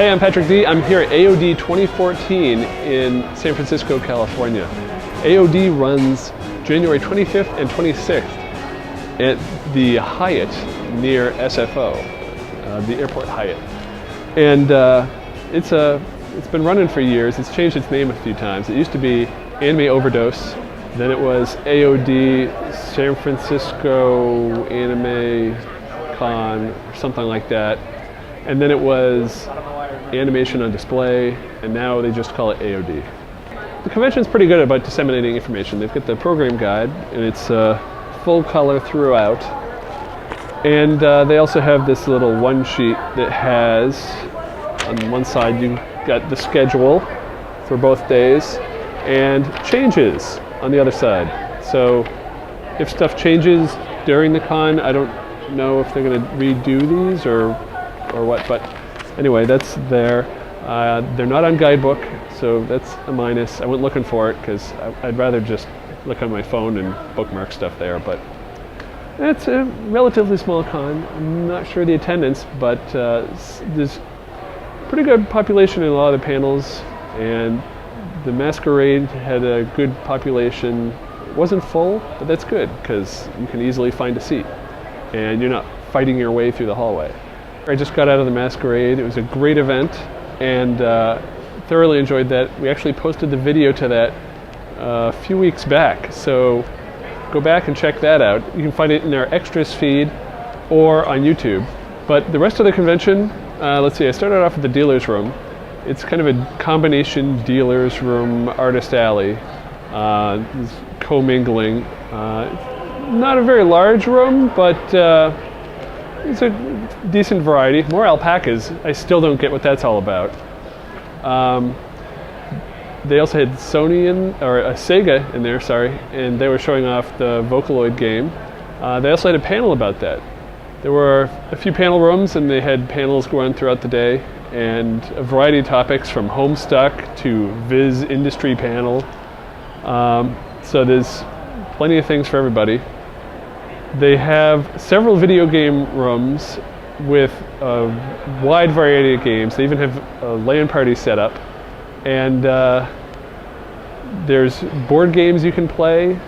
Hey, I'm Patrick D. I'm here at AOD 2014 in San Francisco, California. AOD runs January 25th and 26th at the Hyatt near SFO, the Airport Hyatt. And it's been running for years. It's changed its name a few times. It used to be Anime Overdose, then it was AOD San Francisco AnimeCon or something like that. And then it was Animation on Display, and now they just call it AOD. The convention's pretty good about disseminating information. They've got the program guide, and it's full color throughout. And they also have this little one sheet that has, on one side you got the schedule for both days, and changes on the other side. So if stuff changes during the con, I don't know if they're going to redo these or what, but anyway, that's there. They're not on guidebook, so that's a minus. I went looking for it because I'd rather just look on my phone and bookmark stuff there, but it's a relatively small con. I'm not sure the attendance, but there's pretty good population in a lot of the panels, and the Masquerade had a good population. It wasn't full, but that's good because you can easily find a seat and you're not fighting your way through the hallway. I just got out of the Masquerade. It was a great event and thoroughly enjoyed that. We actually posted the video to that a few weeks back, so go back and check that out. You can find it in our extras feed or on YouTube. But the rest of the convention, let's see, I started off at the dealer's room. It's kind of a combination dealer's room, artist alley, commingling. Not a very large room, but it's a decent variety. More alpacas. I still don't get what that's all about. They also had Sega in there, sorry, and they were showing off the Vocaloid game. They also had a panel about that. There were a few panel rooms, and they had panels going throughout the day, and a variety of topics from Homestuck to Viz Industry panel. So there's plenty of things for everybody. They have several video game rooms with a wide variety of games. They even have a LAN party set up. And there's board games you can play.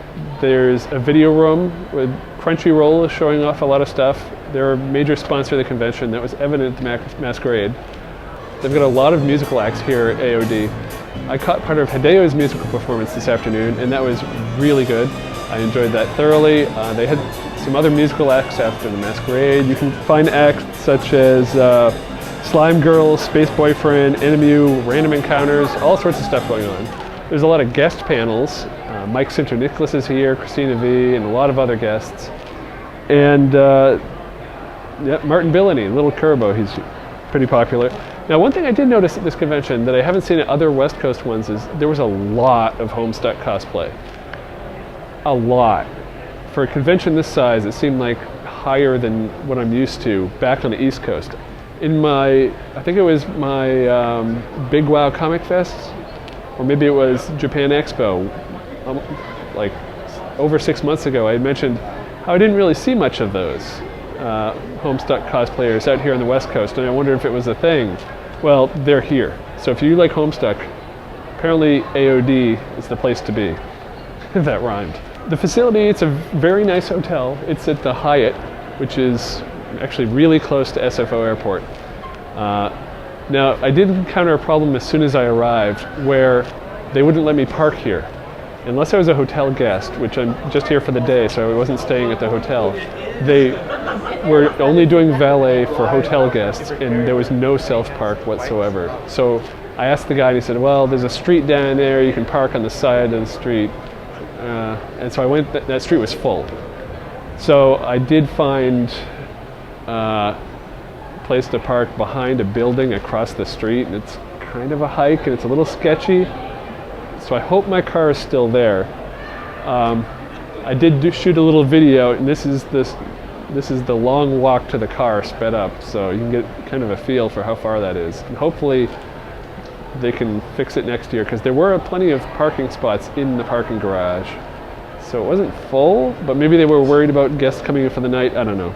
There's a video room with Crunchyroll is showing off a lot of stuff. They're a major sponsor of the convention. That was evident at the Masquerade. They've got a lot of musical acts here at AOD. I caught part of Hideo's musical performance this afternoon, and that was really good. I enjoyed that thoroughly. They had some other musical acts after the Masquerade. You can find acts such as Slime Girl, Space Boyfriend, Enemu, Random Encounters, all sorts of stuff going on. There's a lot of guest panels. Mike Sinter-Nicholas is here, Christina V, and a lot of other guests. And Martin Billany, Little Curbo, he's pretty popular. Now, one thing I did notice at this convention that I haven't seen at other West Coast ones is there was a lot of Homestuck cosplay. A lot. For a convention this size, it seemed like higher than what I'm used to back on the East Coast. In I think it was my Big Wow Comic Fest, or maybe it was Japan Expo, like over 6 months ago, I had mentioned how I didn't really see much of those Homestuck cosplayers out here on the West Coast, and I wondered if it was a thing. Well, they're here. So if you like Homestuck, apparently AOD is the place to be. That rhymed. The facility, it's a very nice hotel. It's at the Hyatt, which is actually really close to SFO Airport. Now, I did encounter a problem as soon as I arrived where they wouldn't let me park here. Unless I was a hotel guest, which I'm just here for the day, so I wasn't staying at the hotel. They were only doing valet for hotel guests, and there was no self-park whatsoever. So I asked the guy, and he said, well, there's a street down there, you can park on the side of the street. And so I went, that street was full. So I did find a place to park behind a building across the street, and it's kind of a hike, and it's a little sketchy. So I hope my car is still there. I did shoot a little video, and this is the long walk to the car sped up, so you can get kind of a feel for how far that is. And hopefully they can fix it next year, because there were plenty of parking spots in the parking garage. So it wasn't full, but maybe they were worried about guests coming in for the night, I don't know.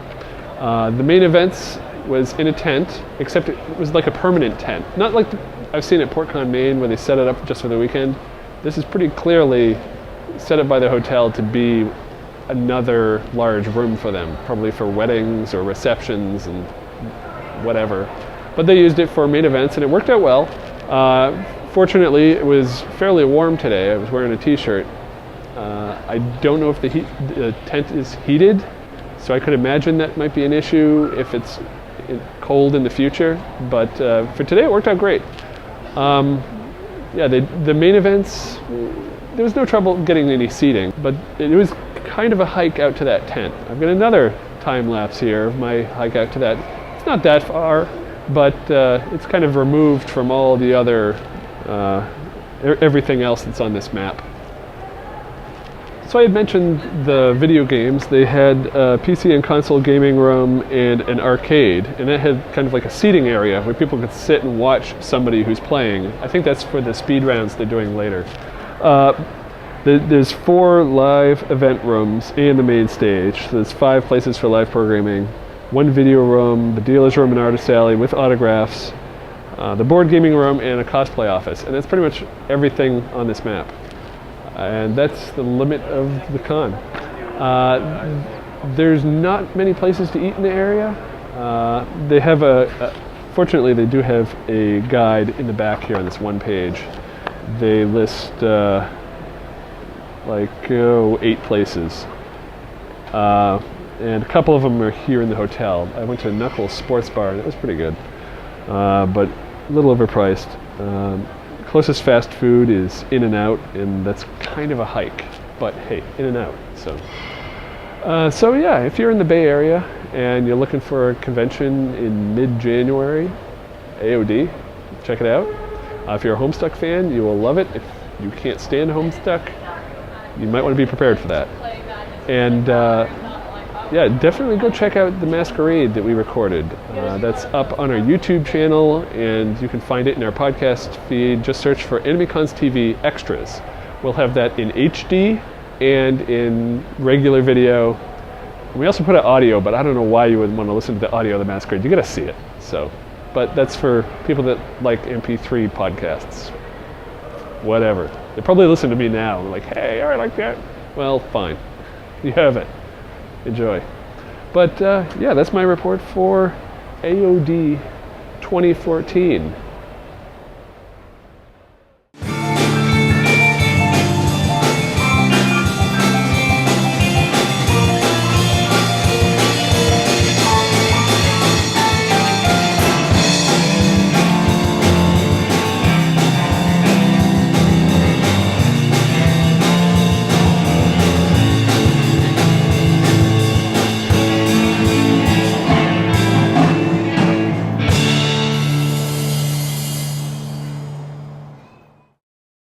The main events was in a tent, except it was like a permanent tent. Not like I've seen at PortCon, Maine, where they set it up just for the weekend. This is pretty clearly set up by the hotel to be another large room for them, probably for weddings or receptions and whatever. But they used it for main events, and it worked out well. Fortunately, it was fairly warm today. I was wearing a t-shirt. I don't know if the tent is heated, so I could imagine that might be an issue if it's cold in the future. But for today, it worked out great. The main events, there was no trouble getting any seating, but it was kind of a hike out to that tent. I've got another time lapse here of my hike out to that. It's not that far, but it's kind of removed from all the other everything else that's on this map. So I had mentioned the video games. They had a PC and console gaming room and an arcade, and it had kind of like a seating area where people could sit and watch somebody who's playing. I think that's for the speed rounds they're doing later. There's 4 live event rooms and the main stage. So there's 5 places for live programming, 1 video room, the dealer's room and artist alley with autographs, the board gaming room, and a cosplay office. And that's pretty much everything on this map. And that's the limit of the con. There's not many places to eat in the area. They have fortunately they do have a guide in the back here on this one page. They list 8 places. And a couple of them are here in the hotel. I went to Knuckles Sports Bar and it was pretty good, but a little overpriced. Closest fast food is In-N-Out, and that's kind of a hike, but hey, In-N-Out. So yeah, if you're in the Bay Area and you're looking for a convention in mid-January, AOD, check it out. If you're a Homestuck fan, you will love it. If you can't stand Homestuck, you might want to be prepared for that. And yeah, definitely go check out the Masquerade that we recorded. That's up on our YouTube channel, and you can find it in our podcast feed. Just search for AnimeCons TV Extras. We'll have that in HD and in regular video. We also put out audio, but I don't know why you would want to listen to the audio of the Masquerade. You got to see it. But that's for people that like MP3 podcasts. Whatever. They probably listen to me now. Like, hey, I like that. Well, fine. You have it. Enjoy. But yeah, that's my report for AOD 2014.